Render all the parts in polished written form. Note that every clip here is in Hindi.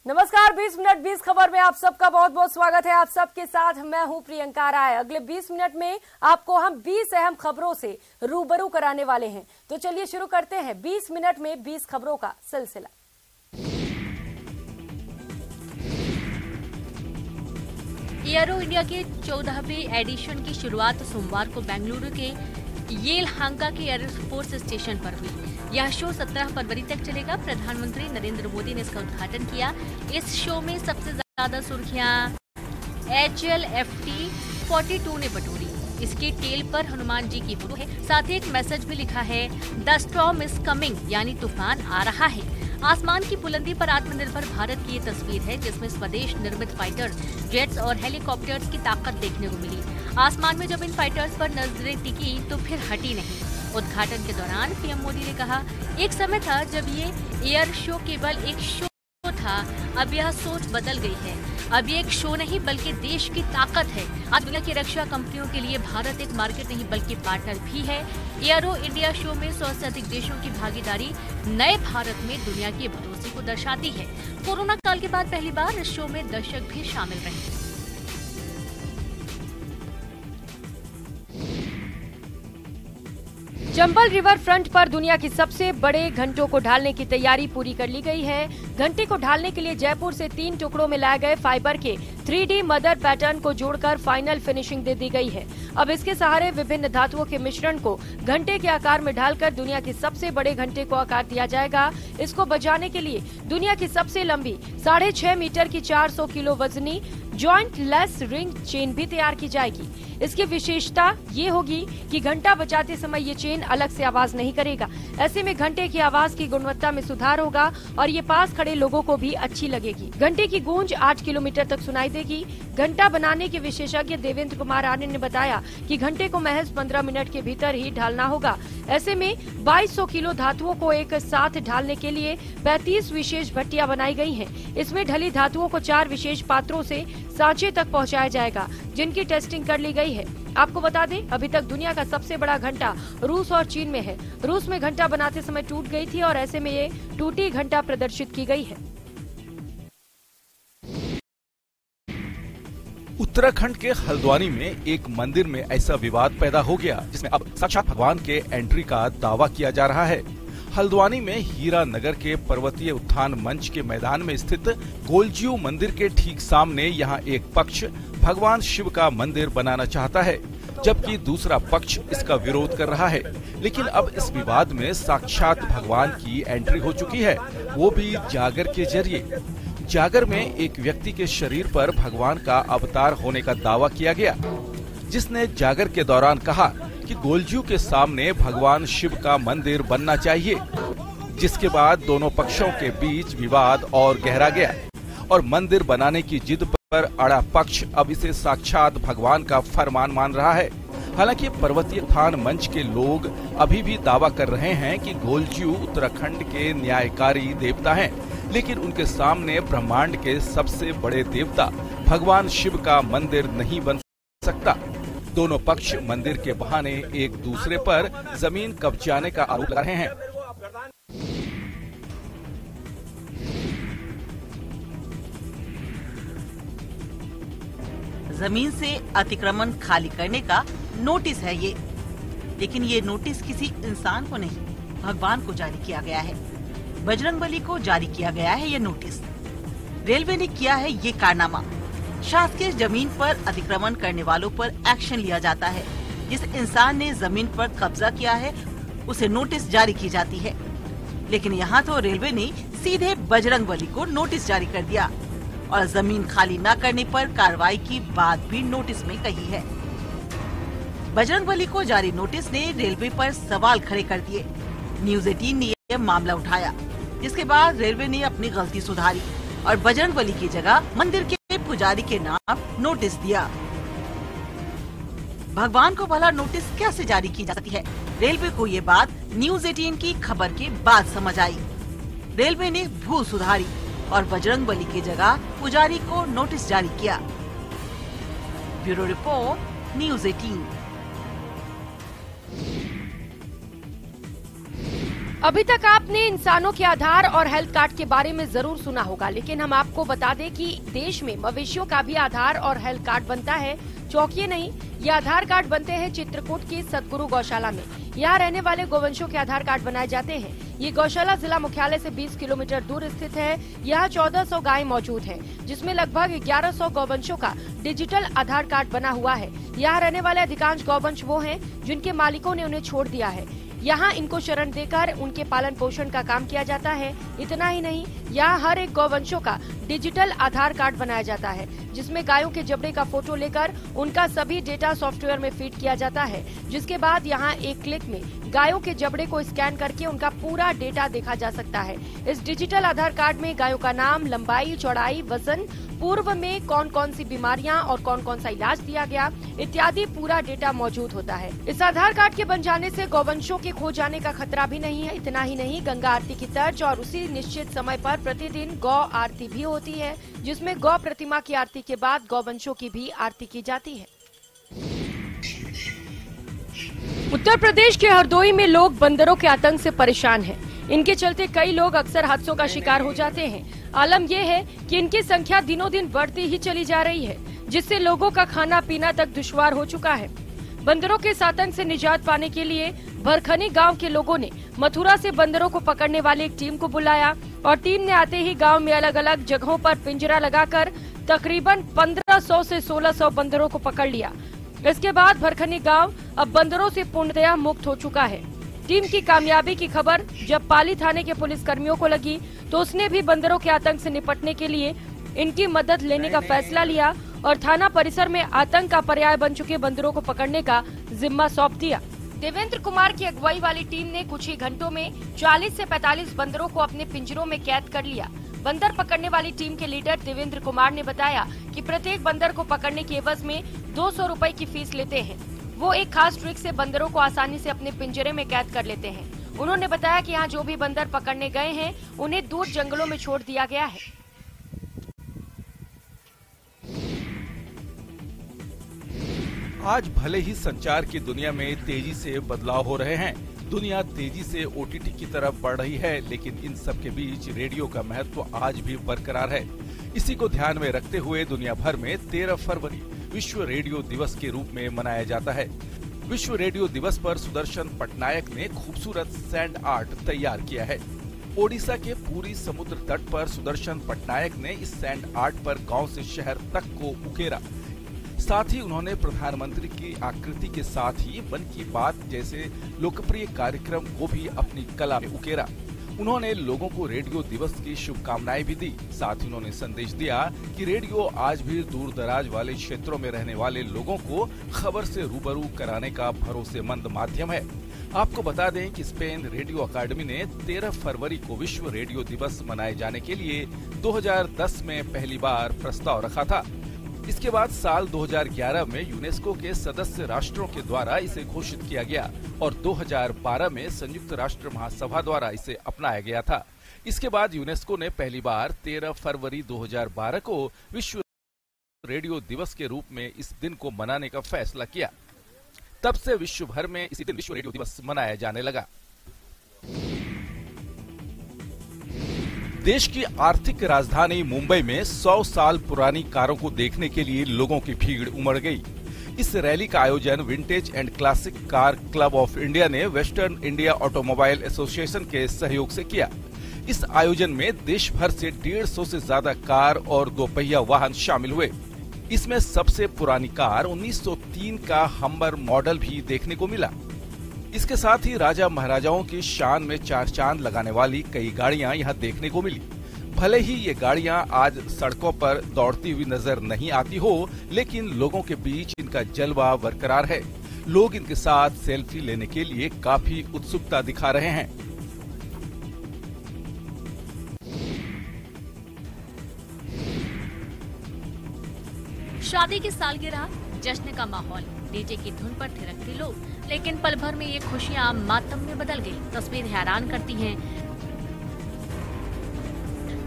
नमस्कार, 20 मिनट 20 खबर में आप सबका बहुत बहुत स्वागत है। आप सबके साथ मैं हूं प्रियंका राय। अगले 20 मिनट में आपको हम 20 अहम खबरों से रूबरू कराने वाले हैं। तो चलिए शुरू करते हैं 20 मिनट में 20 खबरों का सिलसिला। एयरो इंडिया के 14वें एडिशन की शुरुआत सोमवार को बेंगलुरु के येलहांका के एयरफोर्स स्टेशन पर हुई। यह शो 17 फरवरी तक चलेगा। प्रधानमंत्री नरेंद्र मोदी ने इसका उद्घाटन किया। इस शो में सबसे ज्यादा सुर्खियां HLFT-42 ने बटोरी। इसके टेल पर हनुमान जी की फोटो है। साथ ही एक मैसेज भी लिखा है, द स्टॉर्म इज कमिंग, यानी तूफान आ रहा है। आसमान की बुलंदी पर आत्मनिर्भर भारत की ये तस्वीर है, जिसमें स्वदेश निर्मित फाइटर जेट्स और हेलीकॉप्टर्स की ताकत देखने को मिली। आसमान में जब इन फाइटर्स पर नजरें टिकी तो फिर हटी नहीं। उद्घाटन के दौरान पीएम मोदी ने कहा, एक समय था जब ये एयर शो केवल एक शो था, अब यह सोच बदल गई है। अब ये एक शो नहीं बल्कि देश की ताकत है। आज दुनिया की रक्षा कंपनियों के लिए भारत एक मार्केट नहीं बल्कि पार्टनर भी है। एयरो इंडिया शो में 100 से अधिक देशों की भागीदारी नए भारत में दुनिया के भरोसे को दर्शाती है। कोरोना काल के बाद पहली बार इस शो में दर्शक भी शामिल रहे। चंबल रिवर फ्रंट पर दुनिया की सबसे बड़े घंटों को ढालने की तैयारी पूरी कर ली गई है। घंटे को ढालने के लिए जयपुर से 3 टुकड़ों में लाए गए फाइबर के 3D मदर पैटर्न को जोड़कर फाइनल फिनिशिंग दे दी गई है। अब इसके सहारे विभिन्न धातुओं के मिश्रण को घंटे के आकार में ढालकर दुनिया के सबसे बड़े घंटे को आकार दिया जाएगा। इसको बजाने के लिए दुनिया की सबसे लंबी 6.5 मीटर की 400 किलो वजनी जॉइंट लेस रिंग चेन भी तैयार की जाएगी। इसकी विशेषता ये होगी कि घंटा बजाते समय ये चेन अलग से आवाज नहीं करेगा। ऐसे में घंटे की आवाज की गुणवत्ता में सुधार होगा और ये पास खड़े लोगों को भी अच्छी लगेगी। घंटे की गूंज 8 किलोमीटर तक सुनाई देगी। घंटा बनाने के विशेषज्ञ देवेंद्र कुमार आर्य ने बताया कि घंटे को महज 15 मिनट के भीतर ही ढालना होगा। ऐसे में 2200 किलो धातुओं को एक साथ ढालने के लिए 35 विशेष भट्टियां बनाई गई हैं। इसमें ढली धातुओं को 4 विशेष पात्रों से सांचे तक पहुंचाया जाएगा, जिनकी टेस्टिंग कर ली गई है। आपको बता दें, अभी तक दुनिया का सबसे बड़ा घंटा रूस और चीन में है। रूस में घंटा बनाते समय टूट गई थी और ऐसे में ये टूटी घंटा प्रदर्शित की गई है। उत्तराखंड के हल्द्वानी में एक मंदिर में ऐसा विवाद पैदा हो गया जिसमें अब साक्षात भगवान के एंट्री का दावा किया जा रहा है। हल्द्वानी में हीरा नगर के पर्वतीय उत्थान मंच के मैदान में स्थित गोलजियू मंदिर के ठीक सामने यहाँ एक पक्ष भगवान शिव का मंदिर बनाना चाहता है, जबकि दूसरा पक्ष इसका विरोध कर रहा है। लेकिन अब इस विवाद में साक्षात भगवान की एंट्री हो चुकी है, वो भी जागर के जरिए। जागर में एक व्यक्ति के शरीर पर भगवान का अवतार होने का दावा किया गया, जिसने जागर के दौरान कहा कि गोलजियू के सामने भगवान शिव का मंदिर बनना चाहिए, जिसके बाद दोनों पक्षों के बीच विवाद और गहरा गया और मंदिर बनाने की जिद पर अड़ा पक्ष अब इसे साक्षात भगवान का फरमान मान रहा है। हालांकि पर्वतीय उत्थान मंच के लोग अभी भी दावा कर रहे हैं कि गोलजियू उत्तराखंड के न्यायकारी देवता हैं, लेकिन उनके सामने ब्रह्मांड के सबसे बड़े देवता भगवान शिव का मंदिर नहीं बन सकता। दोनों पक्ष मंदिर के बहाने एक दूसरे पर जमीन कब्जाने का आरोप लगा रहे हैं। जमीन से अतिक्रमण खाली करने का नोटिस है ये, लेकिन ये नोटिस किसी इंसान को नहीं, भगवान को जारी किया गया है। बजरंगबली को जारी किया गया है ये नोटिस। रेलवे ने किया है ये कारनामा। शासकीय जमीन पर अतिक्रमण करने वालों पर एक्शन लिया जाता है। जिस इंसान ने जमीन पर कब्जा किया है उसे नोटिस जारी की जाती है, लेकिन यहाँ तो रेलवे ने सीधे बजरंगबली को नोटिस जारी कर दिया और जमीन खाली न करने पर कार्रवाई की बात भी नोटिस में कही है। बजरंगबली को जारी नोटिस ने रेलवे पर सवाल खड़े कर दिए। न्यूज 18 ने यह मामला उठाया, जिसके बाद रेलवे ने अपनी गलती सुधारी और बजरंगबली की जगह मंदिर के पुजारी के नाम नोटिस दिया। भगवान को भला नोटिस कैसे जारी की जा सकती है? रेलवे को ये बात न्यूज 18 की खबर के बाद समझ आई। रेलवे ने भूल सुधारी और बजरंगबली की जगह पुजारी को नोटिस जारी किया। Bureau report, news 18। अभी तक आपने इंसानों के आधार और हेल्थ कार्ड के बारे में जरूर सुना होगा, लेकिन हम आपको बता दें कि देश में मवेशियों का भी आधार और हेल्थ कार्ड बनता है। चौंकिए नहीं, ये आधार कार्ड बनते हैं चित्रकूट की सतगुरु गौशाला में। यहाँ रहने वाले गौवंशों के आधार कार्ड बनाए जाते हैं। ये गौशाला जिला मुख्यालय से 20 किलोमीटर दूर स्थित है। यहाँ 1400 गायें मौजूद हैं, जिसमें लगभग 1100 गौवंशों का डिजिटल आधार कार्ड बना हुआ है। यहाँ रहने वाले अधिकांश गौवंश वो हैं जिनके मालिकों ने उन्हें छोड़ दिया है। यहाँ इनको शरण देकर उनके पालन पोषण का काम किया जाता है। इतना ही नहीं, यहाँ हर एक गौवंशों का डिजिटल आधार कार्ड बनाया जाता है, जिसमें गायों के जबड़े का फोटो लेकर उनका सभी डेटा सॉफ्टवेयर में फीड किया जाता है, जिसके बाद यहाँ एक क्लिक में गायों के जबड़े को स्कैन करके उनका पूरा डेटा देखा जा सकता है। इस डिजिटल आधार कार्ड में गायों का नाम, लंबाई, चौड़ाई, वजन, पूर्व में कौन कौन सी बीमारियां और कौन कौन सा इलाज दिया गया इत्यादि पूरा डेटा मौजूद होता है। इस आधार कार्ड के बन जाने से गौवंशों के खो जाने का खतरा भी नहीं है। इतना ही नहीं, गंगा आरती की तर्ज और उसी निश्चित समय पर प्रतिदिन गौ आरती भी होती है, जिसमें गौ प्रतिमा की आरती के बाद गौवंशों की भी आरती की जाती है। उत्तर प्रदेश के हरदोई में लोग बंदरों के आतंक से परेशान हैं। इनके चलते कई लोग अक्सर हादसों का शिकार हो जाते हैं। आलम यह है कि इनकी संख्या दिनों दिन बढ़ती ही चली जा रही है, जिससे लोगों का खाना पीना तक दुश्वार हो चुका है। बंदरों के इस आतंक से निजात पाने के लिए भरखनी गांव के लोगों ने मथुरा से बंदरों को पकड़ने वाली एक टीम को बुलाया और टीम ने आते ही गांव में अलग अलग जगहों पर पिंजरा लगाकर तकरीबन 1500 से 1600 बंदरों को पकड़ लिया। इसके बाद भरखनी गांव अब बंदरों से पूर्णतया मुक्त हो चुका है। टीम की कामयाबी की खबर जब पाली थाने के पुलिस कर्मियों को लगी, तो उसने भी बंदरों के आतंक से निपटने के लिए इनकी मदद लेने का फैसला लिया और थाना परिसर में आतंक का पर्याय बन चुके बंदरों को पकड़ने का जिम्मा सौंप दिया। देवेंद्र कुमार की अगुवाई वाली टीम ने कुछ ही घंटों में 40 से 45 बंदरों को अपने पिंजरों में कैद कर लिया। बंदर पकड़ने वाली टीम के लीडर देवेंद्र कुमार ने बताया कि प्रत्येक बंदर को पकड़ने के एवज में 200 रुपए की फीस लेते हैं। वो एक खास ट्रिक से बंदरों को आसानी से अपने पिंजरे में कैद कर लेते हैं। उन्होंने बताया कि यहाँ जो भी बंदर पकड़ने गए हैं, उन्हें दूर जंगलों में छोड़ दिया गया है। आज भले ही संचार की दुनिया में तेजी से बदलाव हो रहे हैं, दुनिया तेजी से ओटीटी की तरफ बढ़ रही है, लेकिन इन सब के बीच रेडियो का महत्व आज भी बरकरार है। इसी को ध्यान में रखते हुए दुनिया भर में 13 फरवरी विश्व रेडियो दिवस के रूप में मनाया जाता है। विश्व रेडियो दिवस पर सुदर्शन पटनायक ने खूबसूरत सैंड आर्ट तैयार किया है। ओडिशा के पूरी समुद्र तट पर सुदर्शन पटनायक ने इस सैंड आर्ट पर गांव से शहर तक को उकेरा। साथ ही उन्होंने प्रधानमंत्री की आकृति के साथ ही मन की बात जैसे लोकप्रिय कार्यक्रम को भी अपनी कला में उकेरा। उन्होंने लोगों को रेडियो दिवस की शुभकामनाएं भी दी। साथ ही उन्होंने संदेश दिया कि रेडियो आज भी दूर दराज वाले क्षेत्रों में रहने वाले लोगों को खबर से रूबरू कराने का भरोसेमंद माध्यम है। आपको बता दें कि स्पेन रेडियो अकादमी ने 13 फरवरी को विश्व रेडियो दिवस मनाए जाने के लिए 2010 में पहली बार प्रस्ताव रखा था। इसके बाद साल 2011 में यूनेस्को के सदस्य राष्ट्रों के द्वारा इसे घोषित किया गया और 2012 में संयुक्त राष्ट्र महासभा द्वारा इसे अपनाया गया था। इसके बाद यूनेस्को ने पहली बार 13 फरवरी 2012 को विश्व रेडियो दिवस के रूप में इस दिन को मनाने का फैसला किया। तब से विश्व भर में इसी दिन विश्व रेडियो दिवस मनाया जाने लगा। देश की आर्थिक राजधानी मुंबई में 100 साल पुरानी कारों को देखने के लिए लोगों की भीड़ उमड़ गई। इस रैली का आयोजन vintage and classic car club of India ने वेस्टर्न इंडिया ऑटोमोबाइल एसोसिएशन के सहयोग से किया। इस आयोजन में देश भर से 150 से ज्यादा कार और 2 पहिया वाहन शामिल हुए। इसमें सबसे पुरानी कार 1903 का हम्बर मॉडल भी देखने को मिला। इसके साथ ही राजा महाराजाओं की शान में 4 चांद लगाने वाली कई गाड़ियां यहां देखने को मिली। भले ही ये गाड़ियां आज सड़कों पर दौड़ती हुई नजर नहीं आती हो, लेकिन लोगों के बीच इनका जलवा बरकरार है। लोग इनके साथ सेल्फी लेने के लिए काफी उत्सुकता दिखा रहे हैं। शादी की सालगिरह, जश्न का माहौल, डीजे की धुन पर थिरकते लोग, लेकिन पल भर में ये खुशियां मातम में बदल गई। तस्वीर हैरान करती हैं।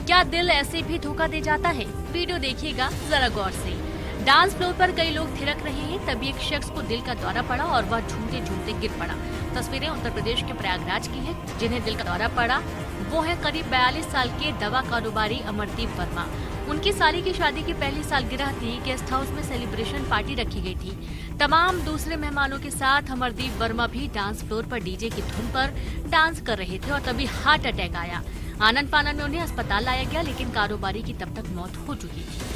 क्या दिल ऐसे भी धोखा दे जाता है? वीडियो देखिएगा जरा गौर से। डांस फ्लोर पर कई लोग थिरक रहे हैं, तभी एक शख्स को दिल का दौरा पड़ा और वह झूमते झूमते गिर पड़ा। तस्वीरें उत्तर प्रदेश के प्रयागराज की हैं, जिन्हें दिल का दौरा पड़ा वो है करीब 42 साल के दवा कारोबारी अमरदीप वर्मा। उनकी साली की शादी की पहली सालगिरह थी। गेस्ट हाउस में सेलिब्रेशन पार्टी रखी गई थी। तमाम दूसरे मेहमानों के साथ अमरदीप वर्मा भी डांस फ्लोर पर डीजे की धुन पर डांस कर रहे थे और तभी हार्ट अटैक आया। आनंद फानन में उन्हें अस्पताल लाया गया, लेकिन कारोबारी की तब तक मौत हो चुकी थी।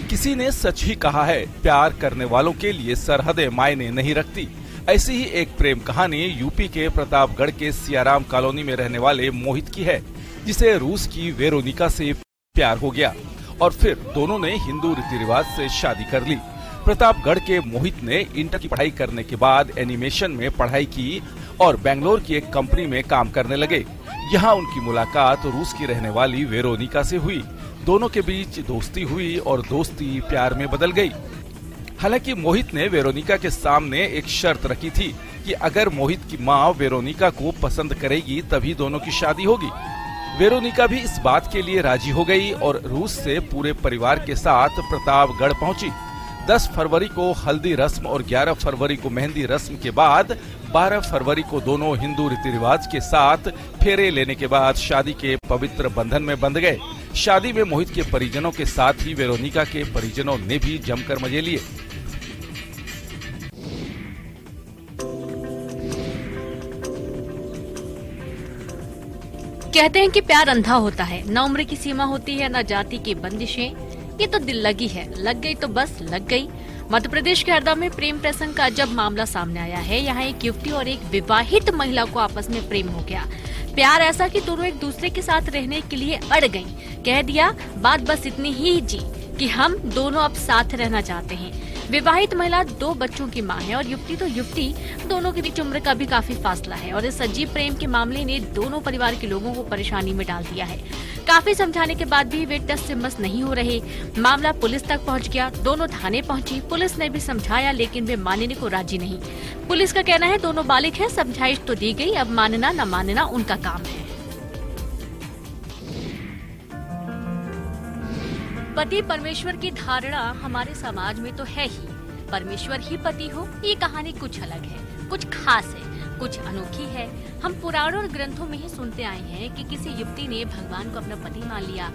किसी ने सच ही कहा है, प्यार करने वालों के लिए सरहदें मायने नहीं रखती। ऐसी ही एक प्रेम कहानी यूपी के प्रतापगढ़ के सियाराम कॉलोनी में रहने वाले मोहित की है, जिसे रूस की वेरोनिका से प्यार हो गया और फिर दोनों ने हिंदू रीति रिवाज से शादी कर ली। प्रतापगढ़ के मोहित ने इंटर की पढ़ाई करने के बाद एनिमेशन में पढ़ाई की और बेंगलोर की एक कंपनी में काम करने लगे। यहाँ उनकी मुलाकात रूस की रहने वाली वेरोनिका से हुई। दोनों के बीच दोस्ती हुई और दोस्ती प्यार में बदल गई। हालांकि मोहित ने वेरोनिका के सामने एक शर्त रखी थी कि अगर मोहित की माँ वेरोनिका को पसंद करेगी तभी दोनों की शादी होगी। वेरोनिका भी इस बात के लिए राजी हो गई और रूस से पूरे परिवार के साथ प्रतापगढ़ पहुंची। 10 फरवरी को हल्दी रस्म और 11 फरवरी को मेहंदी रस्म के बाद 12 फरवरी को दोनों हिंदू रीति रिवाज के साथ फेरे लेने के बाद शादी के पवित्र बंधन में बंध गए। शादी में मोहित के परिजनों के साथ ही वेरोनिका के परिजनों ने भी जमकर मजे लिए। कहते हैं कि प्यार अंधा होता है, न उम्र की सीमा होती है, न जाति की बंदिशें। ये तो दिल लगी है, लग गई तो बस लग गई। मध्य प्रदेश के हरदा में प्रेम प्रसंग का जब मामला सामने आया है, यहाँ एक युवती और एक विवाहित महिला को आपस में प्रेम हो गया। प्यार ऐसा कि दोनों एक दूसरे के साथ रहने के लिए अड़ गईं। कह दिया बात बस इतनी ही जी कि हम दोनों अब साथ रहना चाहते हैं। विवाहित महिला 2 बच्चों की मां है और युवती तो युवती, दोनों के बीच उम्र का भी काफी फासला है और इस अजीब प्रेम के मामले ने दोनों परिवार के लोगों को परेशानी में डाल दिया है। काफी समझाने के बाद भी वे टस से मस नहीं हो रहे। मामला पुलिस तक पहुंच गया। दोनों थाने पहुंची। पुलिस ने भी समझाया, लेकिन वे मानने को राजी नहीं। पुलिस का कहना है दोनों बालिग हैं, समझाइश तो दी गई, अब मानना न मानना उनका काम है। पति परमेश्वर की धारणा हमारे समाज में तो है ही। परमेश्वर ही पति हो, ये कहानी कुछ अलग है, कुछ खास है, कुछ अनोखी है। हम पुराणों और ग्रंथों में ही सुनते आए हैं कि किसी युवती ने भगवान को अपना पति मान लिया।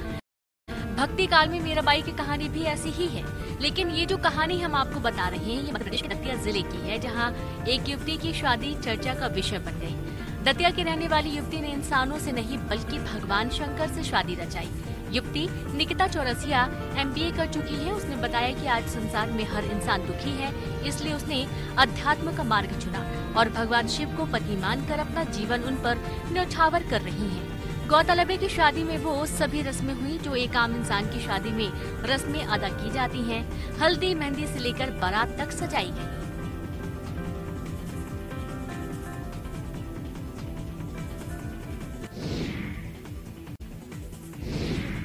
भक्ति काल में मीराबाई की कहानी भी ऐसी ही है। लेकिन ये जो कहानी हम आपको बता रहे हैं, ये मध्य प्रदेश के दतिया जिले की है, जहाँ एक युवती की शादी चर्चा का विषय बन गई। दतिया की रहने वाली युवती ने इंसानों से नहीं बल्कि भगवान शंकर से शादी रचाई। युवती निकिता चौरसिया MBA कर चुकी है। उसने बताया कि आज संसार में हर इंसान दुखी है, इसलिए उसने अध्यात्म का मार्ग चुना और भगवान शिव को पति मानकर अपना जीवन उन पर न्यौछावर कर रही है। गौरतलब है कि शादी में वो सभी रस्में हुई जो एक आम इंसान की शादी में रस्में अदा की जाती हैं। हल्दी मेहंदी से लेकर बारात तक सजाई गई।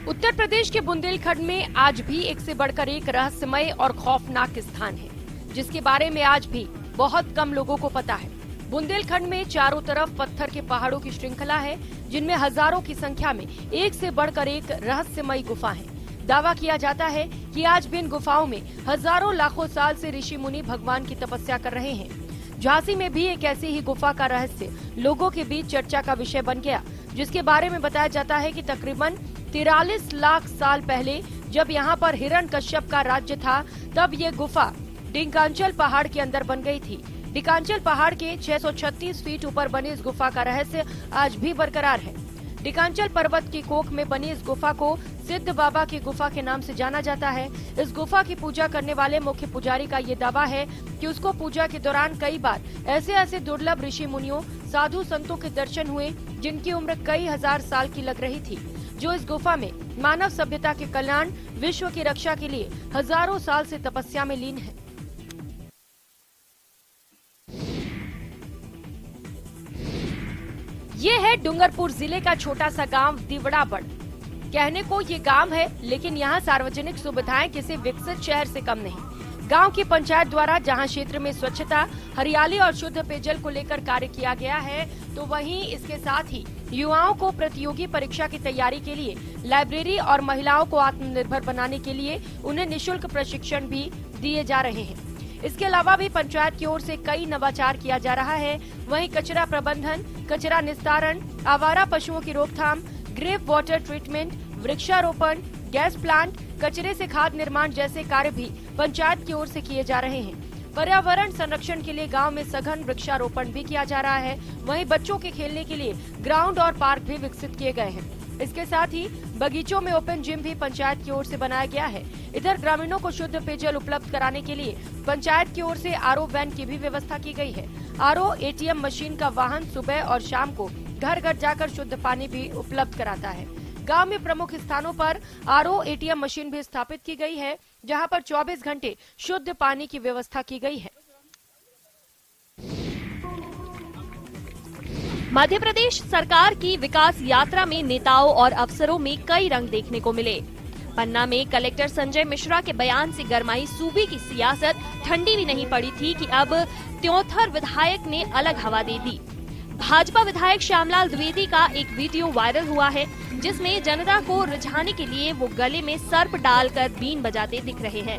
उत्तर प्रदेश के बुंदेलखंड में आज भी एक से बढ़कर एक रहस्यमय और खौफनाक स्थान है, जिसके बारे में आज भी बहुत कम लोगों को पता है। बुंदेलखंड में चारों तरफ पत्थर के पहाड़ों की श्रृंखला है, जिनमें हजारों की संख्या में एक से बढ़कर एक रहस्यमय गुफा है। दावा किया जाता है कि आज भी इन गुफाओं में हजारों लाखों साल से ऋषि मुनि भगवान की तपस्या कर रहे हैं। झांसी में भी एक ऐसी ही गुफा का रहस्य लोगों के बीच चर्चा का विषय बन गया, जिसके बारे में बताया जाता है कि तकरीबन 43 लाख साल पहले जब यहाँ पर हिरण्यकश्यप का राज्य था, तब ये गुफा डिकांचल पहाड़ के अंदर बन गई थी। डिकांचल पहाड़ के 636 फीट ऊपर बनी इस गुफा का रहस्य आज भी बरकरार है। डिकांचल पर्वत की कोख में बनी इस गुफा को सिद्ध बाबा की गुफा के नाम से जाना जाता है। इस गुफा की पूजा करने वाले मुख्य पुजारी का ये दावा है कि उसको पूजा के दौरान कई बार ऐसे दुर्लभ ऋषि मुनियों, साधु संतों के दर्शन हुए, जिनकी उम्र कई हजार साल की लग रही थी, जो इस गुफा में मानव सभ्यता के कल्याण, विश्व की रक्षा के लिए हजारों साल से तपस्या में लीन है। ये है डूंगरपुर जिले का छोटा सा गांव दिवड़ाबड़। कहने को ये गांव है, लेकिन यहाँ सार्वजनिक सुविधाएं किसी विकसित शहर से कम नहीं। गांव की पंचायत द्वारा जहां क्षेत्र में स्वच्छता, हरियाली और शुद्ध पेयजल को लेकर कार्य किया गया है, तो वहीं इसके साथ ही युवाओं को प्रतियोगी परीक्षा की तैयारी के लिए लाइब्रेरी और महिलाओं को आत्मनिर्भर बनाने के लिए उन्हें निःशुल्क प्रशिक्षण भी दिए जा रहे हैं। इसके अलावा भी पंचायत की ओर से कई नवाचार किया जा रहा है। वहीं कचरा प्रबंधन, कचरा निस्तारण, आवारा पशुओं की रोकथाम, ग्रेव वाटर ट्रीटमेंट, वृक्षारोपण, गैस प्लांट, कचरे से खाद निर्माण जैसे कार्य भी पंचायत की ओर से किए जा रहे हैं। पर्यावरण संरक्षण के लिए गांव में सघन वृक्षारोपण भी किया जा रहा है। वहीं बच्चों के खेलने के लिए ग्राउंड और पार्क भी विकसित किए गए हैं। इसके साथ ही बगीचों में ओपन जिम भी पंचायत की ओर से बनाया गया है। इधर ग्रामीणों को शुद्ध पेयजल उपलब्ध कराने के लिए पंचायत की ओर से आरओ वैन की भी व्यवस्था की गई है। आरओ एटीएम मशीन का वाहन सुबह और शाम को घर घर जाकर शुद्ध पानी भी उपलब्ध कराता है। गांव में प्रमुख स्थानों पर आरओ एटीएम मशीन भी स्थापित की गई है, जहां पर 24 घंटे शुद्ध पानी की व्यवस्था की गई है। मध्य प्रदेश सरकार की विकास यात्रा में नेताओं और अफसरों में कई रंग देखने को मिले। पन्ना में कलेक्टर संजय मिश्रा के बयान से गरमाई सूबे की सियासत ठंडी भी नहीं पड़ी थी कि अब त्योंथर विधायक ने अलग हवा दे दी। भाजपा विधायक श्यामलाल द्विवेदी का एक वीडियो वायरल हुआ है, जिसमें जनता को रिझाने के लिए वो गले में सर्प डालकर बीन बजाते दिख रहे हैं।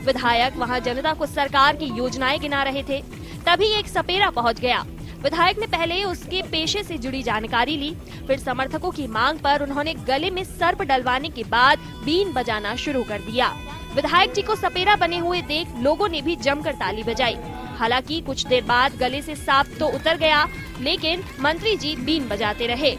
विधायक वहां जनता को सरकार की योजनाएं गिना रहे थे, तभी एक सपेरा पहुंच गया। विधायक ने पहले उसके पेशे से जुड़ी जानकारी ली, फिर समर्थकों की मांग पर उन्होंने गले में सर्प डलवाने के बाद बीन बजाना शुरू कर दिया। विधायक जी को सपेरा बने हुए देख लोगों ने भी जमकर ताली बजाई। हालांकि कुछ देर बाद गले से सांप तो उतर गया, लेकिन मंत्री जी बीन बजाते रहे।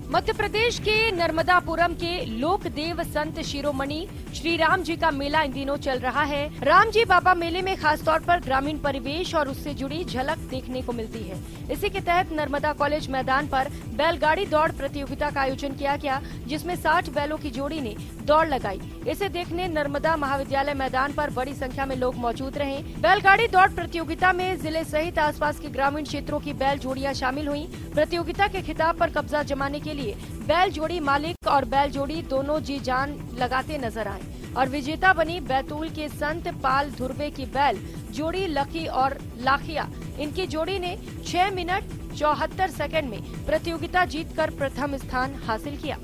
मध्य प्रदेश के नर्मदापुरम के लोकदेव संत शिरोमणि श्री राम जी का मेला इन दिनों चल रहा है। राम जी बाबा मेले में खास तौर पर ग्रामीण परिवेश और उससे जुड़ी झलक देखने को मिलती है। इसी के तहत नर्मदा कॉलेज मैदान पर बैलगाड़ी दौड़ प्रतियोगिता का आयोजन किया गया, जिसमें 60 बैलों की जोड़ी ने दौड़ लगाई। इसे देखने नर्मदा महाविद्यालय मैदान पर बड़ी संख्या में लोग मौजूद रहे। बैलगाड़ी दौड़ प्रतियोगिता में जिले सहित आसपास के ग्रामीण क्षेत्रों की बैल जोड़ियां शामिल हुई। प्रतियोगिता के खिताब पर कब्जा जमाने के लिए बैल जोड़ी मालिक और बैल जोड़ी दोनों जी जान लगाते नजर आए और विजेता बनी बैतूल के संत पाल धुर्वे की बैल जोड़ी लकी और लाखिया। इनकी जोड़ी ने 6 मिनट 74 सेकंड में प्रतियोगिता जीतकर प्रथम स्थान हासिल किया।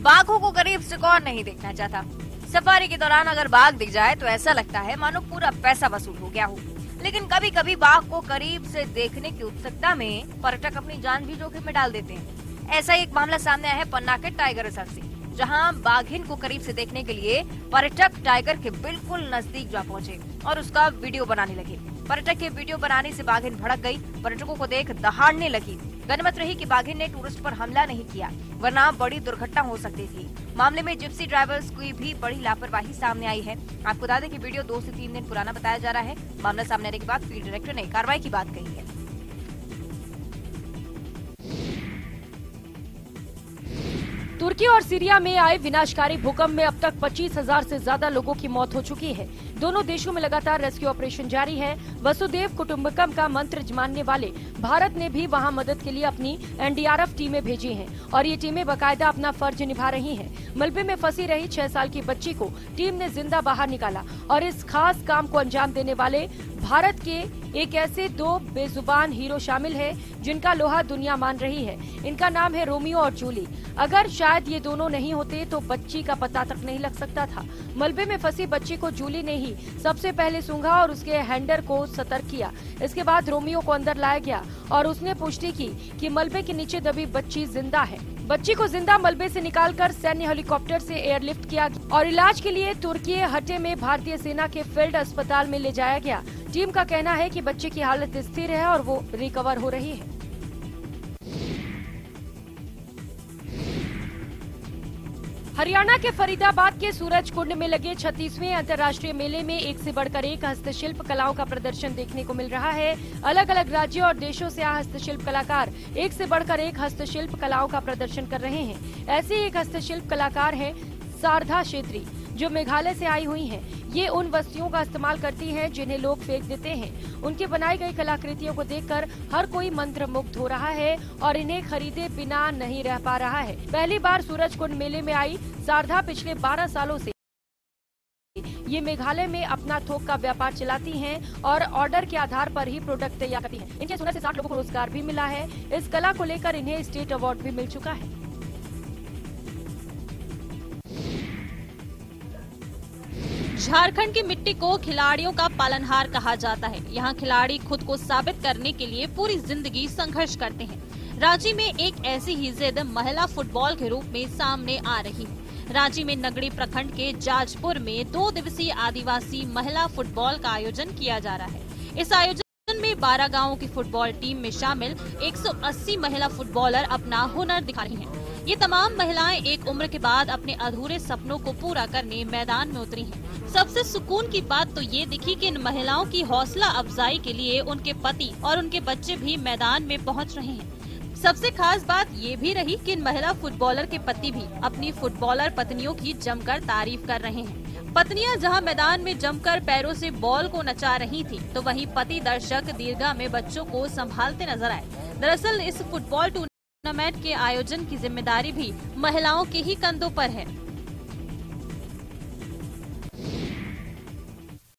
बाघों को करीब से कौन नहीं देखना चाहता। सफारी के दौरान अगर बाघ दिख जाए तो ऐसा लगता है मानो पूरा पैसा वसूल हो गया हो। लेकिन कभी कभी बाघ को करीब से देखने की उत्सुकता में पर्यटक अपनी जान भी जोखिम में डाल देते हैं। ऐसा एक मामला सामने आया है पन्ना के टाइगर रिजर्व से, जहां बाघिन को करीब से देखने के लिए पर्यटक टाइगर के बिल्कुल नजदीक जा पहुंचे और उसका वीडियो बनाने लगे। पर्यटक के वीडियो बनाने से बाघिन भड़क गई, पर्यटकों को देख दहाड़ने लगी। गनीमत रही कि बाघिन ने टूरिस्ट पर हमला नहीं किया, वरना बड़ी दुर्घटना हो सकती थी। मामले में जिप्सी ड्राइवर्स की भी बड़ी लापरवाही सामने आई है। आपको बता दें कि वीडियो 2 से 3 दिन पुराना बताया जा रहा है। मामला सामने आने के बाद फील्ड डायरेक्टर ने कार्रवाई की बात कही है। तुर्की और सीरिया में आए विनाशकारी भूकंप में अब तक 25,000 से ज्यादा लोगों की मौत हो चुकी है। दोनों देशों में लगातार रेस्क्यू ऑपरेशन जारी है। वसुदेव कुटुंबकम का मंत्र मानने वाले भारत ने भी वहां मदद के लिए अपनी एनडीआरएफ टीमें भेजी हैं और ये टीमें बाकायदा अपना फर्ज निभा रही हैं। मलबे में फंसी रही 6 साल की बच्ची को टीम ने जिंदा बाहर निकाला और इस खास काम को अंजाम देने वाले भारत के एक ऐसे 2 बेजुबान हीरो शामिल है जिनका लोहा दुनिया मान रही है। इनका नाम है रोमियो और जूली। अगर शायद ये दोनों नहीं होते तो बच्ची का पता तक नहीं लग सकता था। मलबे में फंसी बच्ची को जूली ने ही सबसे पहले सूंघा और उसके हैंडर को सतर्क किया। इसके बाद रोमियो को अंदर लाया गया और उसने पुष्टि की कि मलबे के नीचे दबी बच्ची जिंदा है। बच्ची को जिंदा मलबे से निकालकर सैन्य हेलीकॉप्टर से एयरलिफ्ट किया और इलाज के लिए तुर्की हटे में भारतीय सेना के फील्ड अस्पताल में ले जाया गया। टीम का कहना है कि बच्चे की हालत स्थिर है और वो रिकवर हो रही है। हरियाणा के फरीदाबाद के सूरज कुंड में लगे 36वें अंतर्राष्ट्रीय मेले में एक से बढ़कर एक हस्तशिल्प कलाओं का प्रदर्शन देखने को मिल रहा है। अलग अलग राज्यों और देशों से आए हस्तशिल्प कलाकार एक से बढ़कर एक हस्तशिल्प कलाओं का प्रदर्शन कर रहे हैं। ऐसे एक हस्तशिल्प कलाकार हैं शारदा छेत्री, जो मेघालय से आई हुई हैं। ये उन वस्तुओं का इस्तेमाल करती हैं जिन्हें लोग फेंक देते हैं। उनकी बनाई गई कलाकृतियों को देखकर हर कोई मंत्रमुग्ध हो रहा है और इन्हें खरीदे बिना नहीं रह पा रहा है। पहली बार सूरज कुंड मेले में आई शारदा पिछले 12 सालों से ये मेघालय में अपना थोक का व्यापार चलाती हैं और ऑर्डर के आधार पर ही प्रोडक्ट तैयार करती हैं। इनके 16 से 60 लोगों को रोजगार भी मिला है। इस कला को लेकर इन्हें स्टेट अवार्ड भी मिल चुका है। झारखंड की मिट्टी को खिलाड़ियों का पालनहार कहा जाता है। यहाँ खिलाड़ी खुद को साबित करने के लिए पूरी जिंदगी संघर्ष करते हैं। रांची में एक ऐसी ही जिद महिला फुटबॉल के रूप में सामने आ रही है। रांची में नगड़ी प्रखंड के जाजपुर में 2 दिवसीय आदिवासी महिला फुटबॉल का आयोजन किया जा रहा है। इस आयोजन में 12 गाँवों की फुटबॉल टीम में शामिल 180 महिला फुटबॉलर अपना हुनर दिखा रही हैं। ये तमाम महिलाएं एक उम्र के बाद अपने अधूरे सपनों को पूरा करने मैदान में उतरी हैं। सबसे सुकून की बात तो ये दिखी कि इन महिलाओं की हौसला अफजाई के लिए उनके पति और उनके बच्चे भी मैदान में पहुंच रहे हैं। सबसे खास बात ये भी रही कि इन महिला फुटबॉलर के पति भी अपनी फुटबॉलर पत्नियों की जमकर तारीफ कर रहे हैं। पत्नियां जहां मैदान में जमकर पैरों से बॉल को नचा रही थी, तो वहीं पति दर्शक दीर्घा में बच्चों को संभालते नजर आए। दरअसल इस फुटबॉल टूर्नामेंट के आयोजन की जिम्मेदारी भी महिलाओं के ही कंधों पर है।